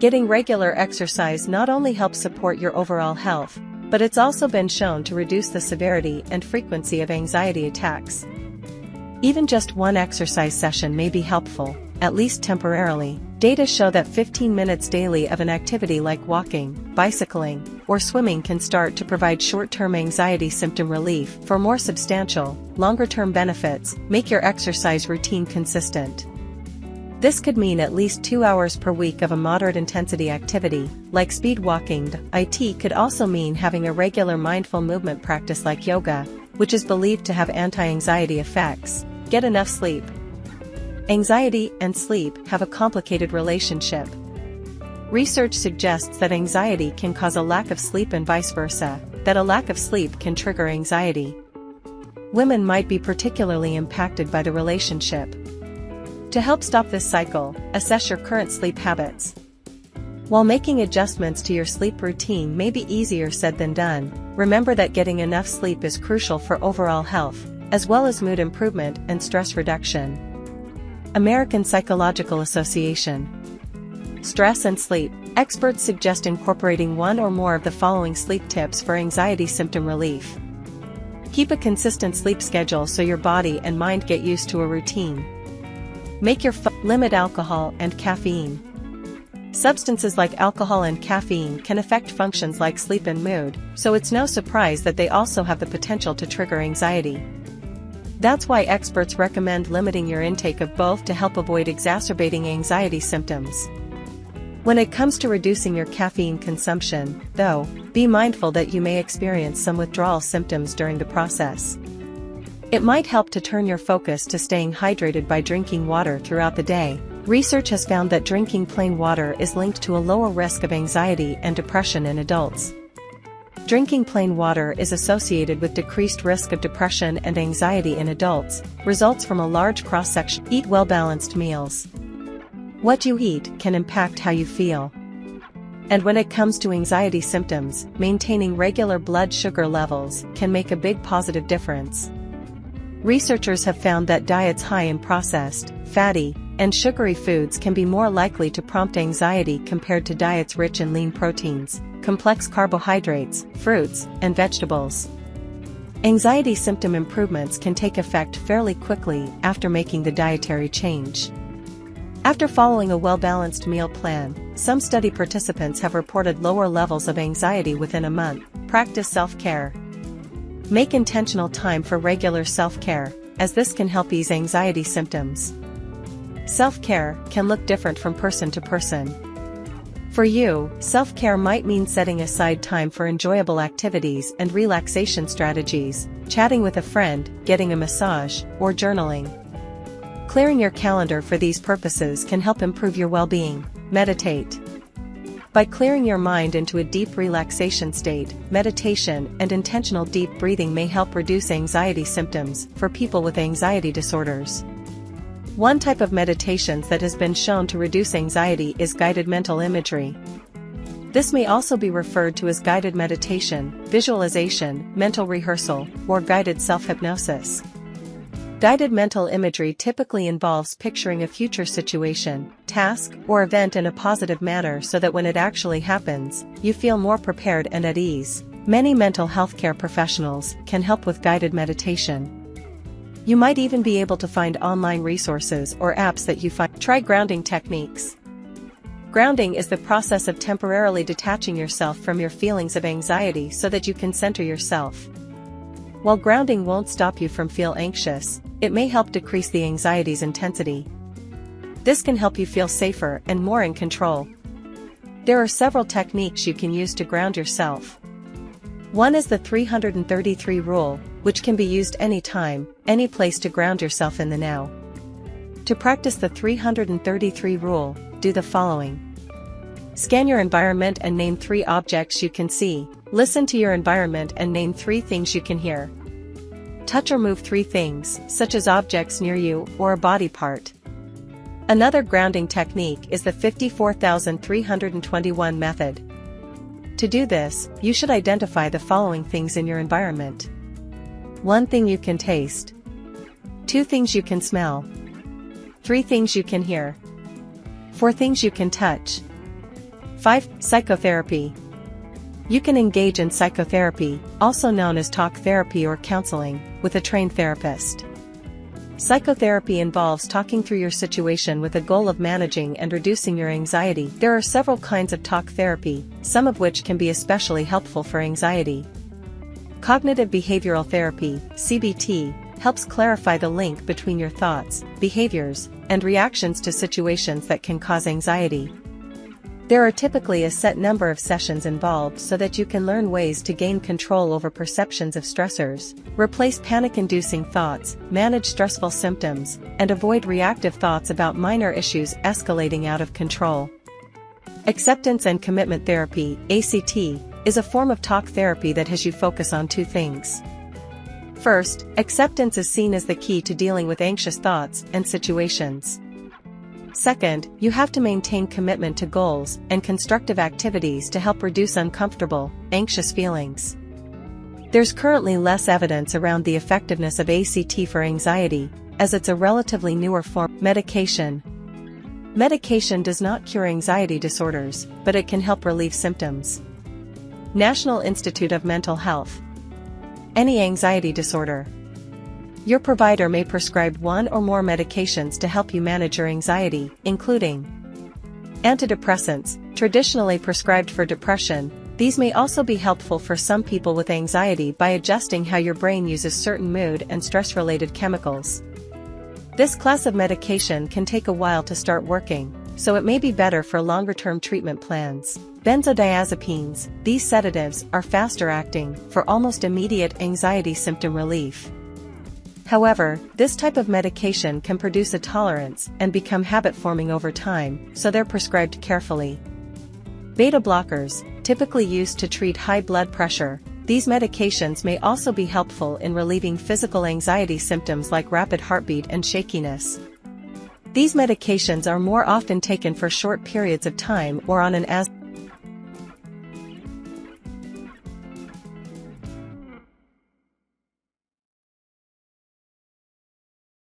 Getting regular exercise not only helps support your overall health, but it's also been shown to reduce the severity and frequency of anxiety attacks. Even just one exercise session may be helpful, at least temporarily. Data show that 15 minutes daily of an activity like walking, bicycling, or swimming can start to provide short-term anxiety symptom relief. For more substantial, longer-term benefits, make your exercise routine consistent. This could mean at least 2 hours per week of a moderate intensity activity, like speed walking. It could also mean having a regular mindful movement practice like yoga, which is believed to have anti-anxiety effects. Get enough sleep. Anxiety and sleep have a complicated relationship. Research suggests that anxiety can cause a lack of sleep and vice versa, that a lack of sleep can trigger anxiety. Women might be particularly impacted by the relationship. To help stop this cycle, assess your current sleep habits. While making adjustments to your sleep routine may be easier said than done, remember that getting enough sleep is crucial for overall health, as well as mood improvement and stress reduction. American Psychological Association. Stress and sleep. Experts suggest incorporating one or more of the following sleep tips for anxiety symptom relief. Keep a consistent sleep schedule so your body and mind get used to a routine. Limit alcohol and caffeine. Substances like alcohol and caffeine can affect functions like sleep and mood, so it's no surprise that they also have the potential to trigger anxiety. That's why experts recommend limiting your intake of both to help avoid exacerbating anxiety symptoms. When it comes to reducing your caffeine consumption, though, be mindful that you may experience some withdrawal symptoms during the process. It might help to turn your focus to staying hydrated by drinking water throughout the day. Research has found that drinking plain water is linked to a lower risk of anxiety and depression in adults. Drinking plain water is associated with decreased risk of depression and anxiety in adults, results from a large cross-section. Eat well-balanced meals. What you eat can impact how you feel. And when it comes to anxiety symptoms, maintaining regular blood sugar levels can make a big positive difference. Researchers have found that diets high in processed, fatty, and sugary foods can be more likely to prompt anxiety compared to diets rich in lean proteins, complex carbohydrates, fruits, and vegetables. Anxiety symptom improvements can take effect fairly quickly after making the dietary change. After following a well-balanced meal plan, some study participants have reported lower levels of anxiety within a month. Practice self-care. Make intentional time for regular self-care, as this can help ease anxiety symptoms. Self-care can look different from person to person. For you, self-care might mean setting aside time for enjoyable activities and relaxation strategies, chatting with a friend, getting a massage, or journaling. Clearing your calendar for these purposes can help improve your well-being. Meditate. By clearing your mind into a deep relaxation state, meditation and intentional deep breathing may help reduce anxiety symptoms for people with anxiety disorders. One type of meditations that has been shown to reduce anxiety is guided mental imagery. This may also be referred to as guided meditation, visualization, mental rehearsal, or guided self-hypnosis. Guided mental imagery typically involves picturing a future situation, task, or event in a positive manner so that when it actually happens, you feel more prepared and at ease. Many mental health care professionals can help with guided meditation. You might even be able to find online resources or apps that you find. Try grounding techniques. Grounding is the process of temporarily detaching yourself from your feelings of anxiety so that you can center yourself. While grounding won't stop you from feeling anxious, it may help decrease the anxiety's intensity. This can help you feel safer and more in control. There are several techniques you can use to ground yourself. One is the 333 rule, which can be used anytime, any place to ground yourself in the now. To practice the 333 rule, do the following. Scan your environment and name 3 objects you can see. Listen to your environment and name 3 things you can hear. Touch or move 3 things, such as objects near you or a body part. Another grounding technique is the 54,321 method. To do this, you should identify the following things in your environment. 1 thing you can taste. 2 things you can smell. 3 things you can hear. 4 things you can touch. 5. Psychotherapy. You can engage in psychotherapy, also known as talk therapy or counseling, with a trained therapist. Psychotherapy involves talking through your situation with a goal of managing and reducing your anxiety. There are several kinds of talk therapy, some of which can be especially helpful for anxiety. Cognitive behavioral therapy, CBT, helps clarify the link between your thoughts, behaviors, and reactions to situations that can cause anxiety. There are typically a set number of sessions involved so that you can learn ways to gain control over perceptions of stressors, replace panic-inducing thoughts, manage stressful symptoms, and avoid reactive thoughts about minor issues escalating out of control. Acceptance and commitment therapy, ACT, is a form of talk therapy that has you focus on two things. First, acceptance is seen as the key to dealing with anxious thoughts and situations. Second, you have to maintain commitment to goals and constructive activities to help reduce uncomfortable, anxious feelings. There's currently less evidence around the effectiveness of ACT for anxiety, as it's a relatively newer form. Medication. Medication does not cure anxiety disorders, but it can help relieve symptoms. National Institute of Mental Health. Any anxiety disorder. Your provider may prescribe one or more medications to help you manage your anxiety, including antidepressants, traditionally prescribed for depression. These may also be helpful for some people with anxiety by adjusting how your brain uses certain mood and stress-related chemicals. This class of medication can take a while to start working, so it may be better for longer-term treatment plans. Benzodiazepines, these sedatives are faster-acting, for almost immediate anxiety symptom relief. However, this type of medication can produce a tolerance and become habit-forming over time, so they're prescribed carefully. Beta blockers, typically used to treat high blood pressure, these medications may also be helpful in relieving physical anxiety symptoms like rapid heartbeat and shakiness. These medications are more often taken for short periods of time or on an as